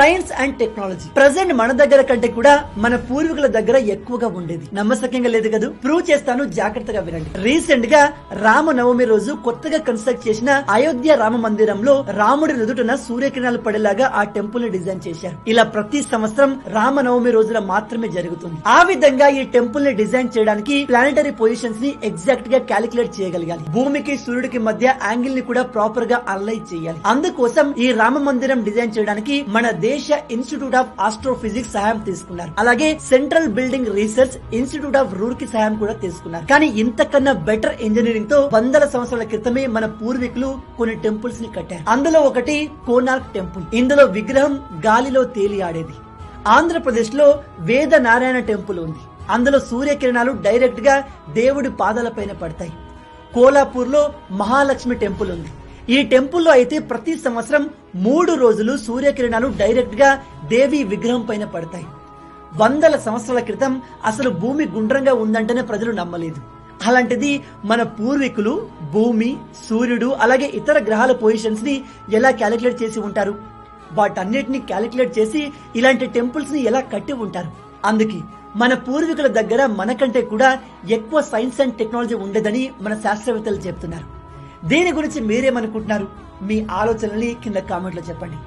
Science and technology present మన దగ్గర కంటే కూడా మన పూర్వీకుల దగ్గర ఎక్కువగా ఉండేది. నమ్మసక్యంగా లేదు కదా? ప్రూవ్ చేస్తాను, జాగ్రత్తగా వినండి. రీసెంట్ గా రామనవమి రోజు కొత్తగా కన్స్ట్రక్ట్ చేసిన అయోధ్య రామ మందిరంలో రాముడి నుదుటన సూర్యకిరణాలు పడేలాగా ఆ టెంపుల్ ని డిజైన్ చేశారు. ఇలా ప్రతి సంవత్సరం రామనవమి రోజున మాత్రమే జరుగుతుంది. ఆ విధంగా ఈ టెంపుల్ ని డిజైన్ చేయడానికి ప్లానెటరీ పొజిషన్స్ ని ఎగ్జాక్ట్ గా క్యాలిక్యులేట్ చేయగలగాలి. భూమికి సూర్యుడికి మధ్య యాంగిల్ ని కూడా ప్రాపర్ గా అనలైజ్ చేయాలి. అందుకోసం ఈ రామ మందిరం డిజైన్ చేయడానికి మన దేశ ఇన్స్టిట్యూట్ ఆఫ్ ఆస్ట్రోఫిజిక్స్ సహాయం తీసుకున్నారు. అలాగే central building research institute of Roorkee సహాయం కూడా తీసుకున్నారు. కానీ ఇంతకన్నా బెటర్ ఇంజనీరింగ్ తో వందల సంవత్సరాల క్రితమే మన పూర్వీకులు కొన్ని టెంపుల్స్ ని కట్టారు. అందులో ఒకటి కోనార్క్ టెంపుల్. ఇందులో విగ్రహం గాలిలో తేలి ఆడేది. ఆంధ్రప్రదేశ్ లో వేద నారాయణ టెంపుల్ ఉంది. అందులో సూర్యకిరణాలు డైరెక్ట్ గా దేవుడి పాదాలపైన పడతాయి. కోలాపూర్ లో మహాలక్ష్మి టెంపుల్ ఉంది. ఈ టెంపుల్లో అయితే ప్రతి సంవత్సరం 3 రోజులు సూర్యకిరణాలు డైరెక్ట్ గా దేవి విగ్రహం పైన పడతాయి. వందల సంవత్సరాల క్రితం అసలు భూమి గుండ్రంగా ఉందంటేనే ప్రజలు నమ్మలేదు. అలాంటిది మన పూర్వీకులు భూమి, సూర్యుడు అలాగే ఇతర గ్రహాల పొజిషన్స్ ని ఎలా క్యాలిక్యులేట్ చేసి ఉంటారు? వాటన్నిటిని క్యాలిక్యులేట్ చేసి ఇలాంటి టెంపుల్స్ ని ఎలా కట్టి ఉంటారు? అందుకే మన పూర్వీకుల దగ్గర మనకంటే కూడా ఎక్కువ సైన్స్ అండ్ టెక్నాలజీ ఉండేదని మన శాస్త్రవేత్తలు చెప్తున్నారు. దీని గురించి మీరేమనుకుంటున్నారు? మీ ఆలోచనల్ని కింద కామెంట్లో చెప్పండి.